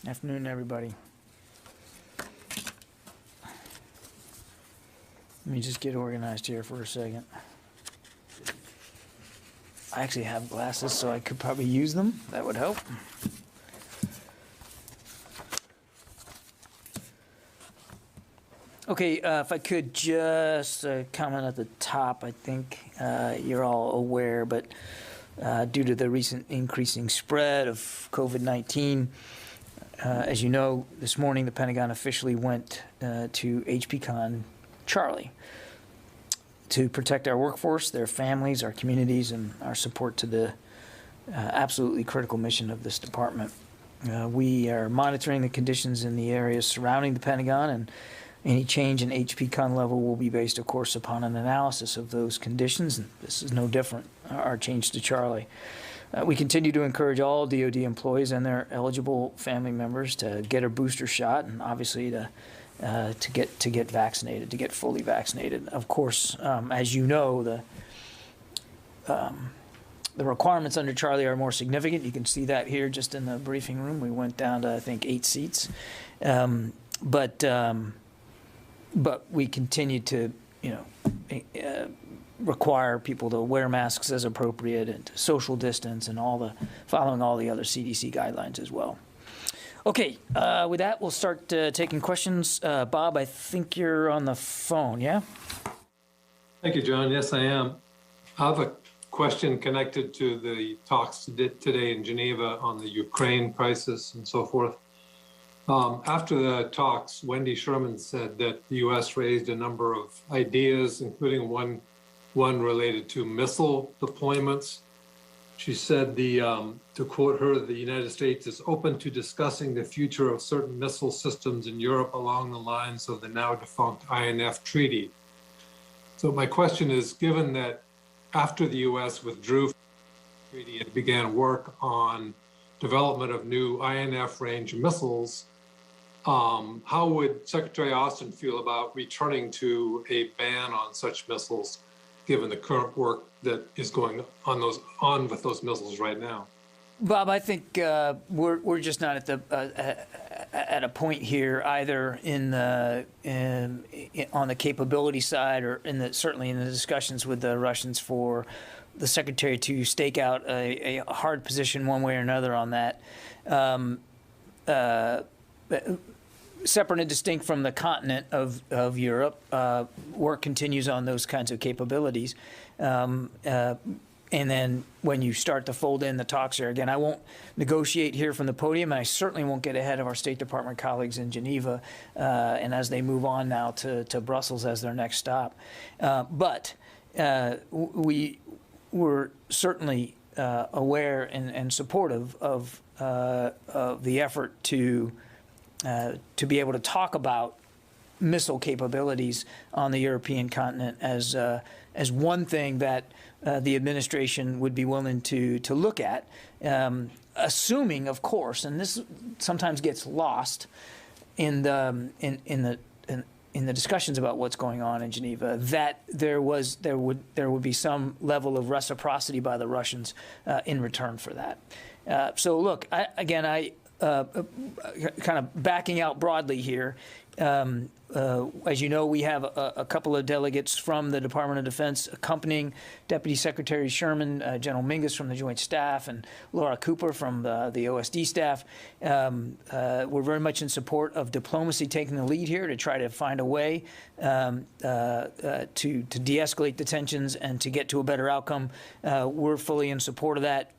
Afternoon, everybody. Let me just get organized here for a second. I actually have glasses, so I could probably use them. That would help. Okay, if I could just comment at the top, I think you're all aware, but due to the recent increasing spread of COVID-19, as you know, this morning the Pentagon officially went to HPCon Charlie to protect our workforce, their families, our communities, and our support to the absolutely critical mission of this department. We are monitoring the conditions in the areas surrounding the Pentagon, and any change in HPCon level will be based, of course, upon an analysis of those conditions. And this is no different, our change to Charlie. We continue to encourage all DoD employees and their eligible family members to get a booster shot, and obviously to get vaccinated, to get fully vaccinated. Of course, as you know, the requirements under Charlie are more significant. You can see that here just in the briefing room. We went down to, I think, 8 seats. But we continue to, require people to wear masks as appropriate and to social distance and following all the other CDC guidelines as well. Okay, with that, we'll start taking questions. Bob, I think you're on the phone, yeah? Thank you, John. Yes, I am. I have a question connected to the talks today in Geneva on the Ukraine crisis and so forth. After the talks, Wendy Sherman said that the U.S. raised a number of ideas, including one related to missile deployments. She said, to quote her, the United States is open to discussing the future of certain missile systems in Europe along the lines of the now defunct INF treaty. So my question is, given that after the U.S. withdrew from the treaty, it began work on development of new INF range missiles, how would Secretary Austin feel about returning to a ban on such missiles, given the current work that is going on with those missiles right now? Bob, I think we're just not at a point here either on the capability side or certainly in the discussions with the Russians for the Secretary to stake out a hard position one way or another on that. Separate and distinct from the continent of Europe, work continues on those kinds of capabilities. And then when you start to fold in the talks here, again, I won't negotiate here from the podium, and I certainly won't get ahead of our State Department colleagues in Geneva and as they move on now to Brussels as their next stop. But we were certainly aware and supportive of the effort to be able to talk about missile capabilities on the European continent as one thing that the administration would be willing to look at, assuming, of course, and this sometimes gets lost in the discussions about what's going on in Geneva, that there would be some level of reciprocity by the Russians in return for that. So look, I kind of backing out broadly here. As you know, we have a couple of delegates from the Department of Defense accompanying Deputy Secretary Sherman, General Mingus from the Joint Staff, and Laura Cooper from the OSD staff. We're very much in support of diplomacy taking the lead here to try to find a way to de-escalate the tensions and to get to a better outcome. We're fully in support of that,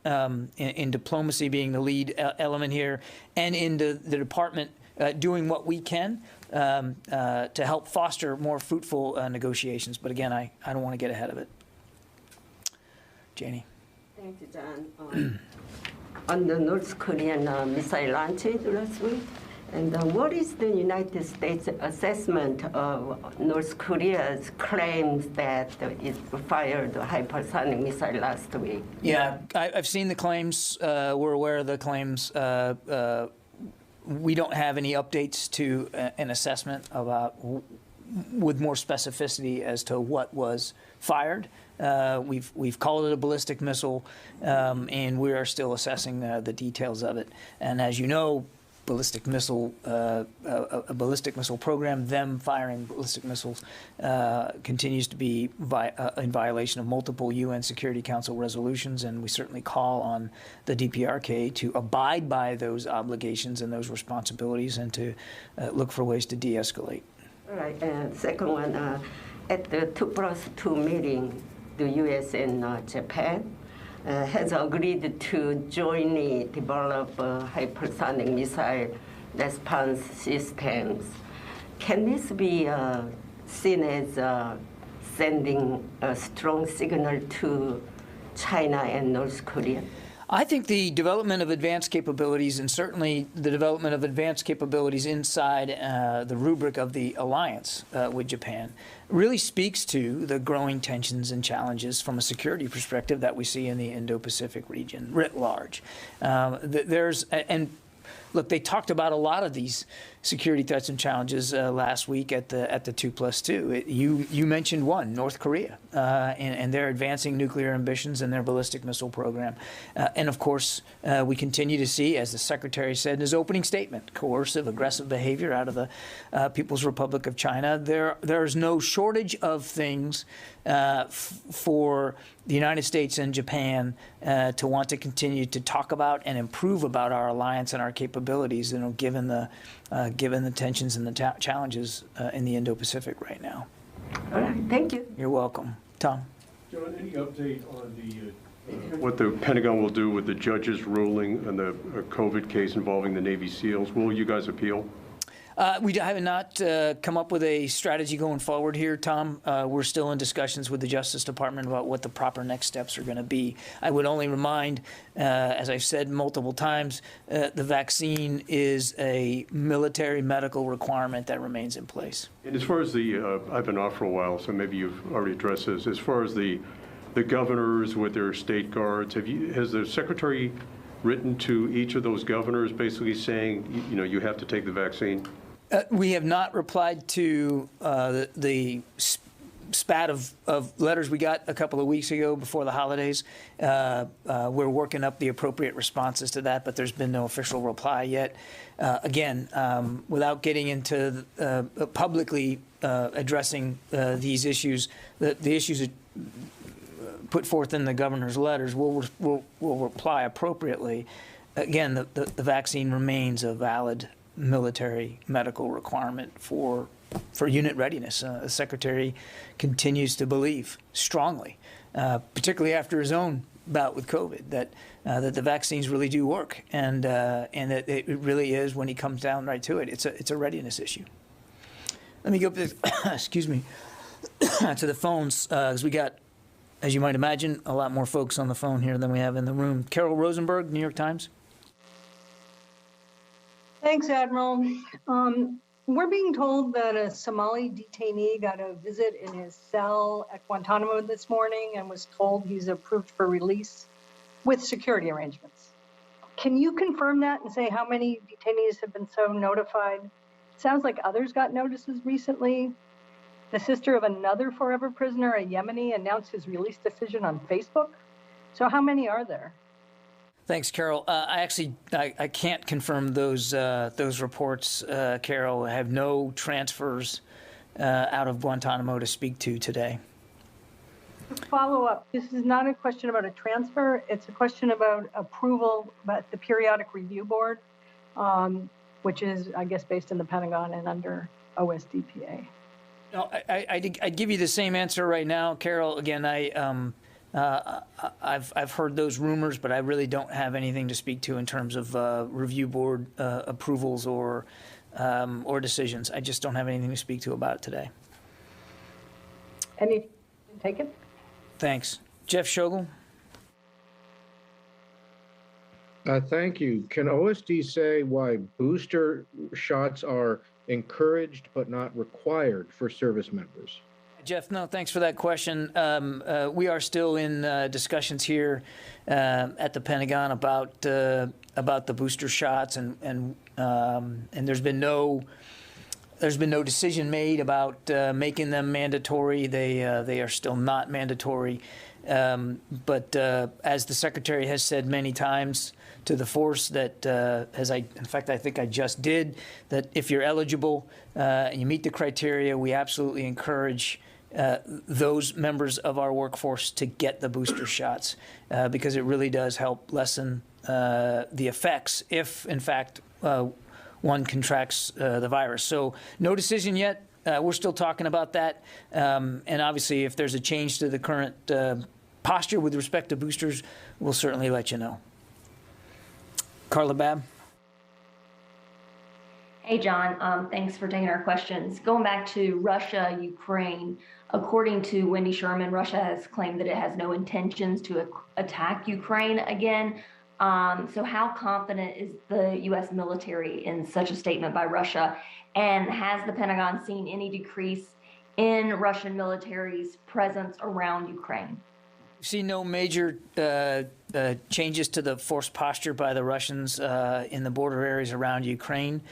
in diplomacy being the lead element here, and in the department doing what we can to help foster more fruitful negotiations. But again, I don't want to get ahead of it. Janie. Thank you, John. On the North Korean missile launches last week, and what is the United States assessment of North Korea's claims that it fired a hypersonic missile last week? Yeah, I've seen the claims. We're aware of the claims. We don't have any updates to an assessment about with more specificity as to what was fired. We've called it a ballistic missile, and we are still assessing the details of it. And as you know, ballistic missile, a ballistic missile program, them firing ballistic missiles, continues to be in violation of multiple UN Security Council resolutions, and we certainly call on the DPRK to abide by those obligations and those responsibilities, and to look for ways to de-escalate. All right, and second one, at the 2+2 meeting, the U.S. and Japan has agreed to jointly develop hypersonic missile response systems. Can this be seen as sending a strong signal to China and North Korea? I think the development of advanced capabilities, and certainly the development of advanced capabilities inside the rubric of the alliance with Japan, really speaks to the growing tensions and challenges from a security perspective that we see in the Indo-Pacific region writ large. Look, they talked about a lot of these security threats and challenges last week at the 2+2. You mentioned one, North Korea, and their advancing nuclear ambitions and their ballistic missile program. And of course, we continue to see, as the Secretary said in his opening statement, coercive, aggressive behavior out of the People's Republic of China. There's no shortage of things for the United States and Japan to want to continue to talk about and improve about our alliance and our capabilities, given the tensions and the challenges in the Indo-Pacific right now. All right, thank you. You're welcome. Tom? John, any update on what the Pentagon will do with the judge's ruling on the COVID case involving the Navy SEALs? Will you guys appeal? We have not come up with a strategy going forward here, Tom. We're still in discussions with the Justice Department about what the proper next steps are going to be. I would only remind, as I've said multiple times, the vaccine is a military medical requirement that remains in place. And as far as I've been off for a while, so maybe you've already addressed this. As far as the governors with their state guards, has the Secretary written to each of those governors basically saying, you have to take the vaccine? We have not replied to the spat of letters we got a couple of weeks ago before the holidays. We're working up the appropriate responses to that, but there's been no official reply yet. Again, without getting into publicly addressing these issues, the issues put forth in the governor's letters, we'll reply appropriately. Again, the vaccine remains a valid military medical requirement for unit readiness. The Secretary continues to believe strongly, particularly after his own bout with COVID, that the vaccines really do work, and that it really is, when he comes down right to it, it's a readiness issue. Let me go up to excuse me to the phones, because we got, as you might imagine, a lot more folks on the phone here than we have in the room. Carol Rosenberg, New York Times. Thanks, Admiral. We're being told that a Somali detainee got a visit in his cell at Guantanamo this morning and was told he's approved for release with security arrangements. Can you confirm that and say how many detainees have been so notified? Sounds like others got notices recently. The sister of another forever prisoner, a Yemeni, announced his release decision on Facebook. So how many are there? Thanks, Carol. I can't confirm those reports, Carol. I have no transfers out of Guantanamo to speak to today. Follow up. This is not a question about a transfer. It's a question about approval by the Periodic Review Board, which is, I guess, based in the Pentagon and under OSDPA. No, I'd give you the same answer right now, Carol. Again, I've heard those rumors, but I really don't have anything to speak to in terms of review board approvals or decisions. I just don't have anything to speak to about it today. Any taken? Thanks. Jeff Shogel. Thank you. Can OSD say why booster shots are encouraged but not required for service members? Jeff, no, thanks for that question. We are still in discussions here at the Pentagon about the booster shots, and there's been no decision made about making them mandatory. They are still not mandatory. But as the Secretary has said many times to the force, that in fact, I think I just did, that if you're eligible and you meet the criteria, we absolutely encourage those members of our workforce to get the booster shots because it really does help lessen the effects if, in fact, one contracts the virus. So no decision yet. We're still talking about that. And obviously, if there's a change to the current posture with respect to boosters, we'll certainly let you know. Carla Babb. Hey, John. Thanks for taking our questions. Going back to Russia, Ukraine, according to Wendy Sherman, Russia has claimed that it has no intentions to attack Ukraine again. So how confident is the U.S. military in such a statement by Russia? And has the Pentagon seen any decrease in Russian military's presence around Ukraine? We've seen no major changes to the force posture by the Russians in the border areas around Ukraine.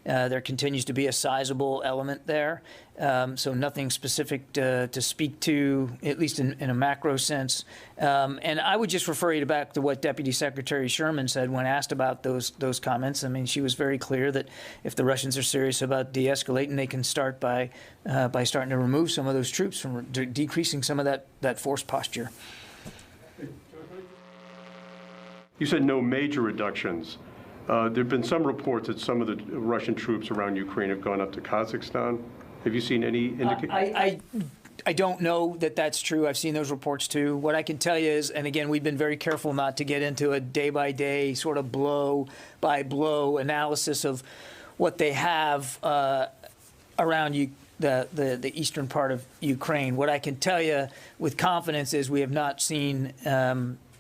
There continues to be a sizable element there, so nothing specific to speak to, at least in a macro sense. And I would just refer you back to what Deputy Secretary Sherman said when asked about those comments. I mean, she was very clear that if the Russians are serious about de-escalating, they can start by starting to remove some of those troops, from decreasing some of that force posture. You said no major reductions. There have been some reports that some of the Russian troops around Ukraine have gone up to Kazakhstan. Have you seen any indication? I don't know that that's true. I've seen those reports too. What I can tell you is, and again, we've been very careful not to get into a day-by-day sort of blow-by-blow analysis of what they have around the eastern part of Ukraine. What I can tell you with confidence is we have not seen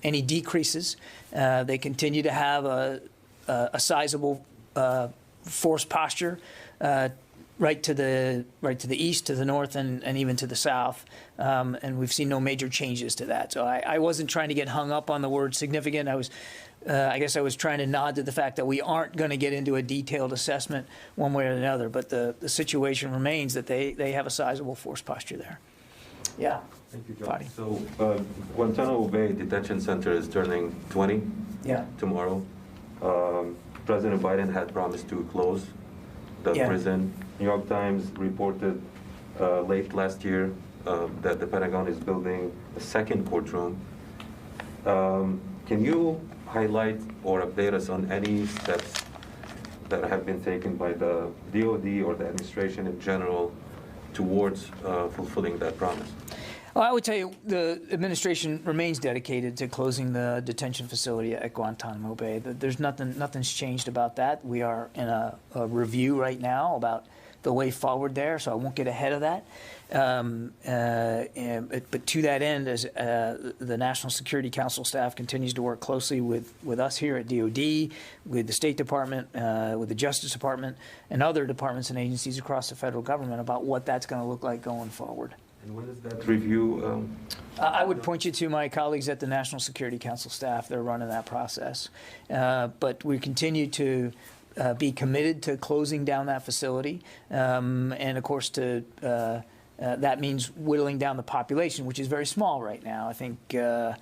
any decreases. They continue to have a sizable force posture right to the east, to the north, and even to the south, and we've seen no major changes to that. So I wasn't trying to get hung up on the word significant. I guess I was trying to nod to the fact that we aren't going to get into a detailed assessment one way or another, but the situation remains that they have a sizable force posture there. Yeah. Thank you, John. Fadi. So Guantanamo Bay Detention Center is turning 20 tomorrow. President Biden had promised to close the prison. New York Times reported late last year that the Pentagon is building a second courtroom. Can you highlight or update us on any steps that have been taken by the DOD or the administration in general towards fulfilling that promise? Well, I would tell you the administration remains dedicated to closing the detention facility at Guantanamo Bay. There's nothing's changed about that. We are in a review right now about the way forward there, so I won't get ahead of that. But to that end, as the National Security Council staff continues to work closely with us here at DOD, with the State Department, with the Justice Department, and other departments and agencies across the federal government about what that's going to look like going forward. And when is that review? I would point you to my colleagues at the National Security Council staff. They're running that process. But we continue to be committed to closing down that facility. And, of course, that means whittling down the population, which is very small right now. I think there's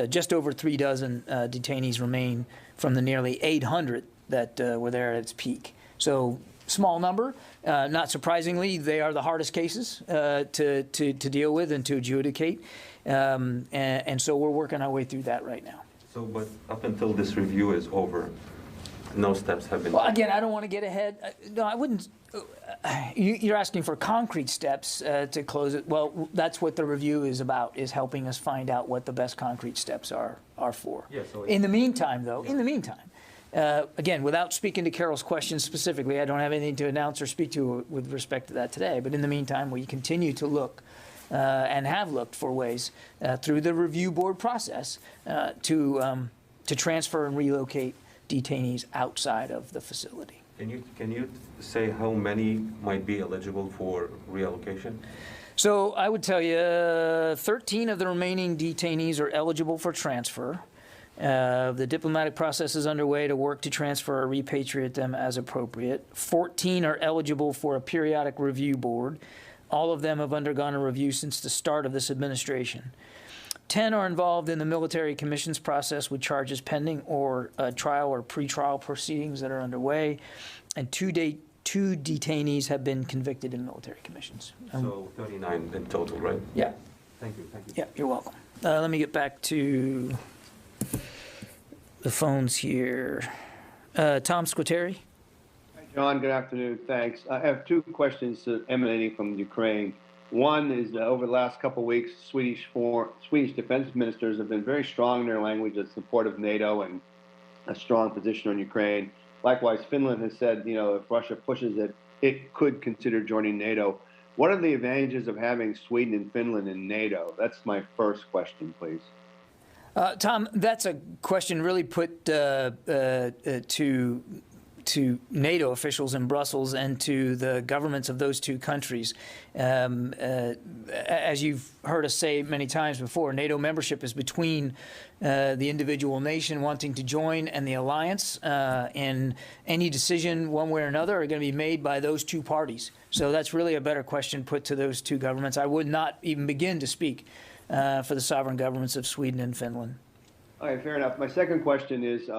just over 3 dozen detainees remain from the nearly 800 that were there at its peak. So small number. Not surprisingly, they are the hardest cases to deal with and to adjudicate. And so we're working our way through that right now. So, but up until this review is over, no steps have been Well, taken. again, I don't want to get ahead. No, I wouldn't. You're asking for concrete steps to close it. Well, that's what the review is about, is helping us find out what the best concrete steps are for. Yeah, so in the meantime, though, again, without speaking to Carol's question specifically, I don't have anything to announce or speak to with respect to that today. But in the meantime, we continue to look and have looked for ways through the review board process to transfer and relocate detainees outside of the facility. Can you say how many might be eligible for reallocation? So I would tell you 13 of the remaining detainees are eligible for transfer. The diplomatic process is underway to work to transfer or repatriate them as appropriate. 14 are eligible for a periodic review board. All of them have undergone a review since the start of this administration. 10 are involved in the military commissions process with charges pending or trial or pretrial proceedings that are underway, and two detainees have been convicted in military commissions. So 39 in total, right? Yeah. Thank you. Thank you. Yeah, you're welcome. Let me get back to the phones here. Tom Squitieri. John, good afternoon. Thanks. I have two questions emanating from Ukraine. One is over the last couple of weeks, Swedish defense ministers have been very strong in their language in support of NATO and a strong position on Ukraine. Likewise, Finland has said, if Russia pushes it, it could consider joining NATO. What are the advantages of having Sweden and Finland in NATO? That's my first question, please. Tom, that's a question really put to NATO officials in Brussels and to the governments of those two countries. As you've heard us say many times before, NATO membership is between the individual nation wanting to join and the alliance, and any decision one way or another are going to be made by those two parties. So that's really a better question put to those two governments. I would not even begin to speak for the sovereign governments of Sweden and Finland. All right, fair enough. My second question is,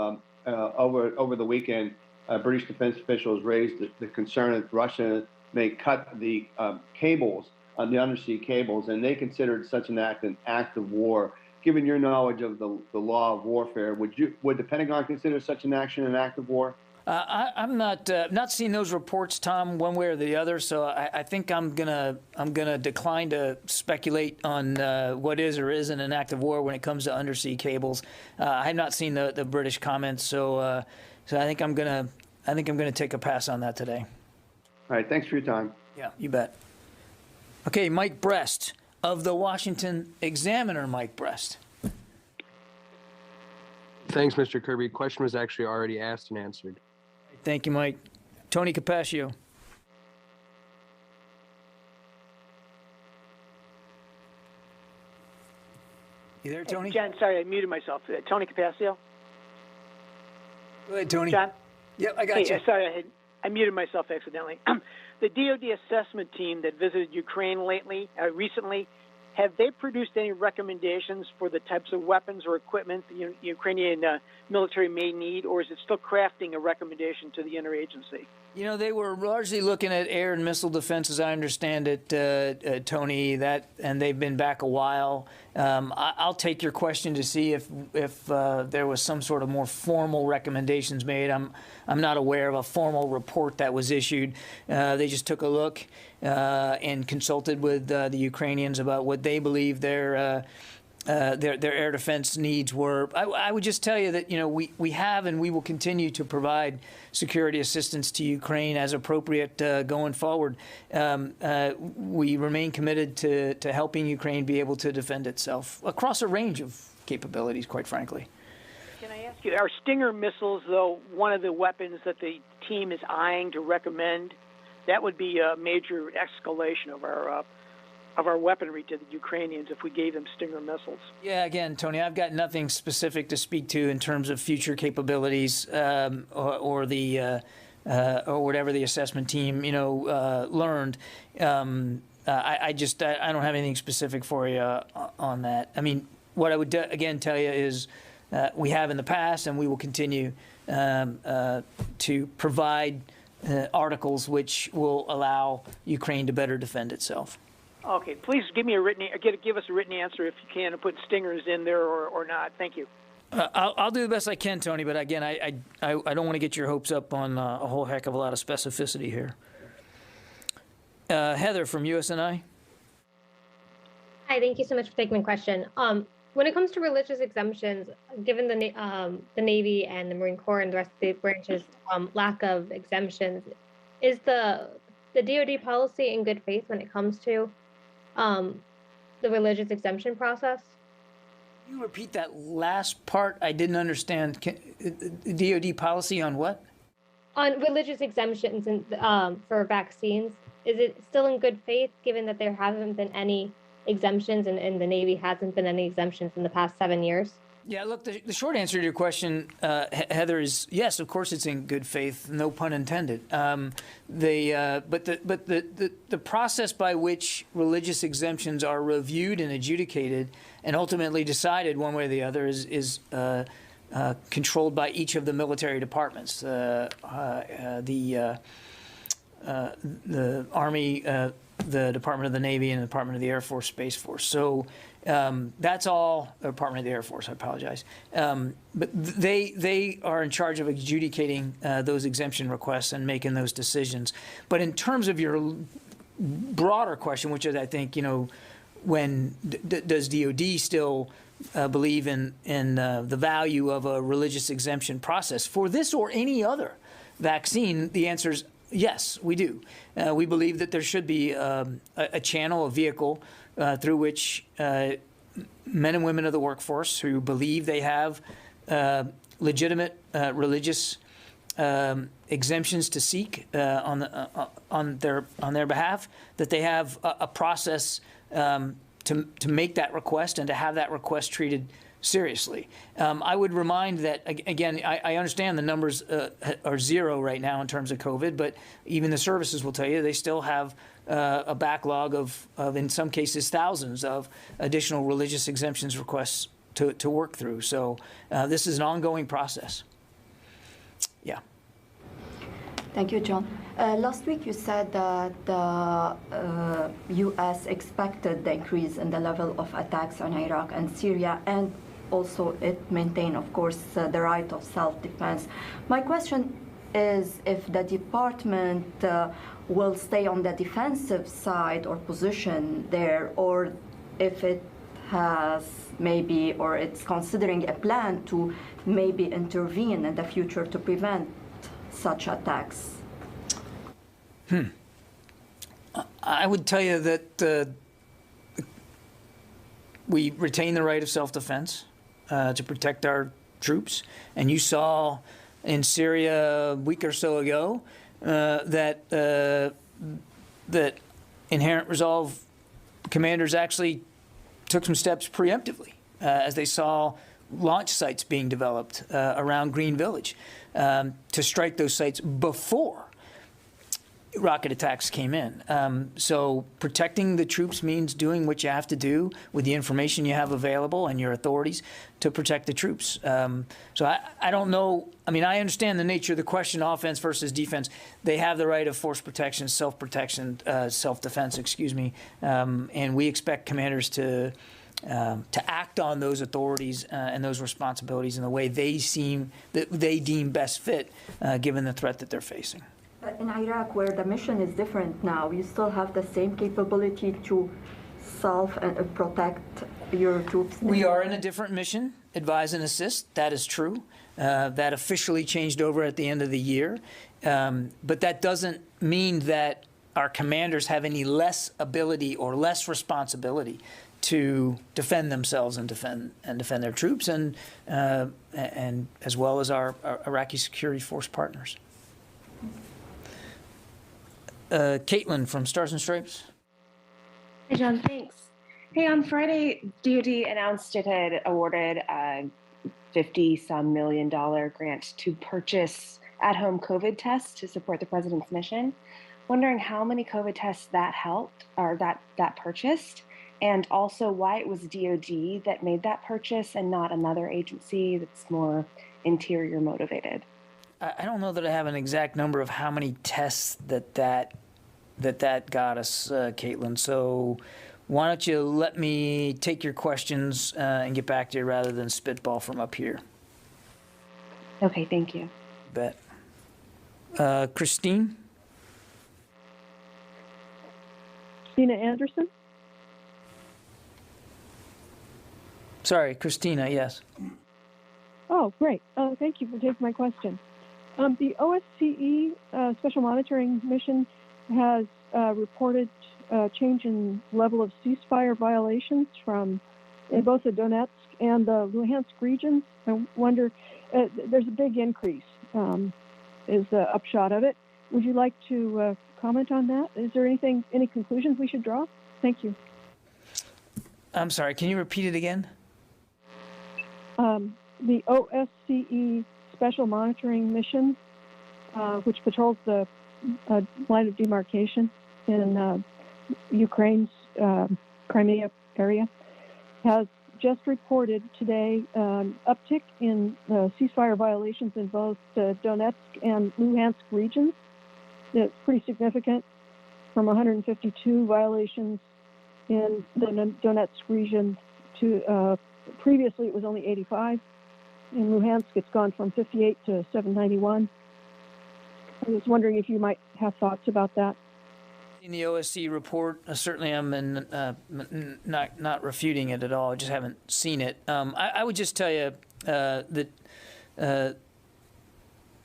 over the weekend, British defense officials raised the concern that Russia may cut the cables, the undersea cables, and they considered such an act of war. Given your knowledge of the law of warfare, would the Pentagon consider such an action an act of war? I'm not seeing those reports, Tom, one way or the other. So I think I'm gonna decline to speculate on what is or isn't an act of war when it comes to undersea cables. I have not seen the British comments, so I think I'm gonna take a pass on that today. All right, thanks for your time. Yeah, you bet. Okay, Mike Brest of the Washington Examiner. Mike Brest. Thanks, Mr. Kirby. Question was actually already asked and answered. Thank you, Mike. Tony Capaccio. You there, Tony? Hey, John, sorry, I muted myself. Tony Capaccio. Go ahead, Tony. John? Yep, I got you. Sorry, I muted myself accidentally. The DoD assessment team that visited Ukraine recently, have they produced any recommendations for the types of weapons or equipment the Ukrainian military may need, or is it still crafting a recommendation to the interagency? They were largely looking at air and missile defense, as I understand it, Tony. And they've been back a while. I'll take your question to see if there was some sort of more formal recommendations made. I'm not aware of a formal report that was issued. They just took a look and consulted with the Ukrainians about what they believe their air defense needs were. I would just tell you that we have and we will continue to provide security assistance to Ukraine as appropriate going forward. We remain committed to helping Ukraine be able to defend itself across a range of capabilities, quite frankly. Can I ask you, are Stinger missiles, though, one of the weapons that the team is eyeing to recommend? That would be a major escalation of our weaponry to the Ukrainians if we gave them Stinger missiles. Yeah, again, Tony, I've got nothing specific to speak to in terms of future capabilities or whatever the assessment team learned. I don't have anything specific for you on that. I mean, what I would again tell you is we have in the past, and we will continue to provide articles which will allow Ukraine to better defend itself. Okay, please give us a written answer if you can, and put Stingers in there or not. Thank you. I'll do the best I can, Tony. But again, I don't want to get your hopes up on a whole heck of a lot of specificity here. Heather from USNI. Hi, thank you so much for taking my question. When it comes to religious exemptions, given the Navy and the Marine Corps and the rest of the branches' lack of exemptions, is the DoD policy in good faith when it comes to the religious exemption process? Can you repeat that last part? I didn't understand. DoD policy on what? On religious exemptions for vaccines. Is it still in good faith, given that there haven't been any exemptions and the Navy hasn't been any exemptions in the past 7 years? Yeah, look, the short answer to your question, Heather, is yes. Of course, it's in good faith. No pun intended. But the process by which religious exemptions are reviewed and adjudicated and ultimately decided one way or the other is controlled by each of the military departments. The Army, the Department of the Navy, and the Department of the Air Force, Space Force. So that's all, Department of the Air Force, I apologize. But they are in charge of adjudicating those exemption requests and making those decisions. But in terms of your broader question, which is, I think, when does DOD still believe in the value of a religious exemption process for this or any other vaccine, the answer is yes, we do. We believe that there should be a channel, a vehicle through which men and women of the workforce who believe they have legitimate religious exemptions to seek on their behalf, that they have a process to make that request and to have that request treated seriously. I would remind that, again, I understand the numbers are zero right now in terms of COVID, but even the services will tell you they still have a backlog of, in some cases, thousands of additional religious exemptions requests to work through. So this is an ongoing process. Yeah. Thank you, John. Last week you said that the U.S. expected the increase in the level of attacks on Iraq and Syria, and also it maintained, of course, the right of self-defense. My question is if the department will stay on the defensive side or position there, or if it has maybe, or it's considering a plan to maybe intervene in the future to prevent such attacks. I would tell you that we retain the right of self-defense to protect our troops. And you saw in Syria a week or so ago that Inherent Resolve commanders actually took some steps preemptively as they saw launch sites being developed around Green Village to strike those sites before rocket attacks came in. So protecting the troops means doing what you have to do with the information you have available and your authorities to protect the troops. So I don't know. I mean, I understand the nature of the question, offense versus defense. They have the right of force protection, self-protection, self-defense, excuse me. And we expect commanders to act on those authorities and those responsibilities in the way they deem best fit, given the threat that they're facing. But in Iraq, where the mission is different now, you still have the same capability to self-protect your troops? We are in a different mission, advise and assist. That is true. That officially changed over at the end of the year. But that doesn't mean that our commanders have any less ability or less responsibility to defend themselves and defend their troops, and as well as our Iraqi security force partners. Caitlin from Stars and Stripes. Hey, John, thanks. Hey, on Friday, DoD announced it had awarded a $50-some million grant to purchase at-home COVID tests to support the president's mission. Wondering how many COVID tests that helped, or that purchased, and also why it was DoD that made that purchase and not another agency that's more interior motivated. I don't know that I have an exact number of how many tests that got us, Caitlin. So why don't you let me take your questions and get back to you rather than spitball from up here. Okay, thank you. Bet. Christine? Christina Anderson? Sorry, Christina, yes. Oh, great. Thank you for taking my question. The OSCE Special Monitoring Mission has reported a change in level of ceasefire violations in both the Donetsk and the Luhansk regions. I wonder, there's a big increase, is the upshot of it. Would you like to comment on that? Is there any conclusions we should draw? Thank you. I'm sorry, can you repeat it again? The OSCE Special Monitoring Mission, which patrols the line of demarcation in Ukraine's Crimea area, has just reported today an uptick in ceasefire violations in both the Donetsk and Luhansk regions. It's pretty significant, from 152 violations in the Donetsk region to previously it was only 85. In Luhansk, it's gone from 58 to 791. I was wondering if you might have thoughts about that. In the OSCE report, certainly I'm not refuting it at all. I just haven't seen it. I would just tell you that,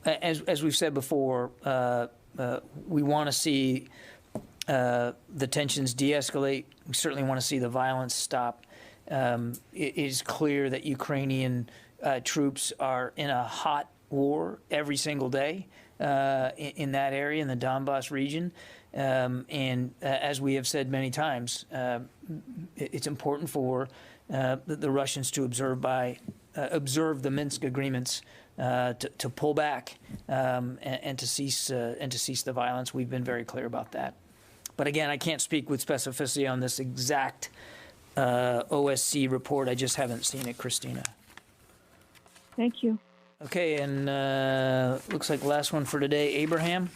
as we've said before, we want to see the tensions de-escalate. We certainly want to see the violence stop. It is clear that Ukrainian troops are in a hot war every single day in that area, in the Donbass region. And as we have said many times, it's important for the Russians to observe the Minsk agreements, to pull back and to cease the violence. We've been very clear about that. But again, I can't speak with specificity on this exact OSCE report. I just haven't seen it, Christina. Thank you. Okay, and looks like the last one for today, Abraham.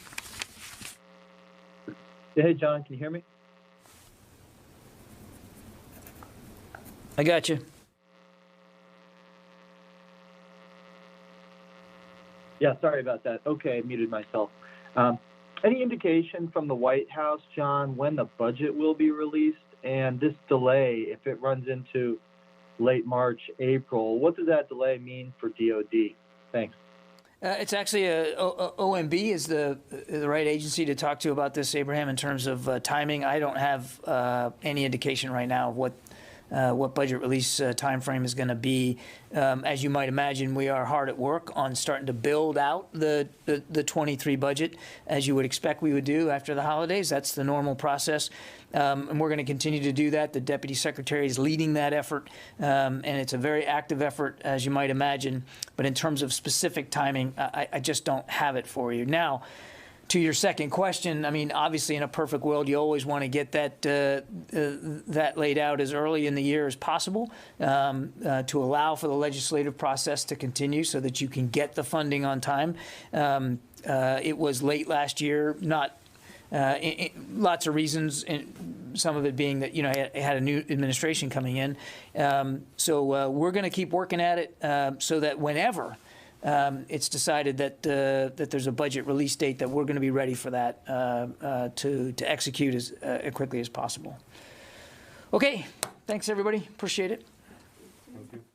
Yeah, hey, John, can you hear me? I got you. Yeah, sorry about that. Okay, I muted myself. Any indication from the White House, John, when the budget will be released? And this delay, if it runs into late March, April, what does that delay mean for DOD? Thanks. It's actually OMB is the right agency to talk to about this, Abraham, in terms of timing. I don't have any indication right now of what budget release time frame is going to be. As you might imagine, we are hard at work on starting to build out the 23 budget, as you would expect we would do after the holidays. That's the normal process. And we're going to continue to do that. The Deputy Secretary is leading that effort, and it's a very active effort, as you might imagine. But in terms of specific timing, I just don't have it for you. Now, to your second question, I mean, obviously, in a perfect world, you always want to get that laid out as early in the year as possible to allow for the legislative process to continue so that you can get the funding on time. It was late last year, not lots of reasons, and some of it being that, you know, it had a new administration coming in. So we're going to keep working at it so that whenever it's decided that there's a budget release date, that we're going to be ready for that to execute as quickly as possible. Okay, thanks everybody. Appreciate it. Thank you.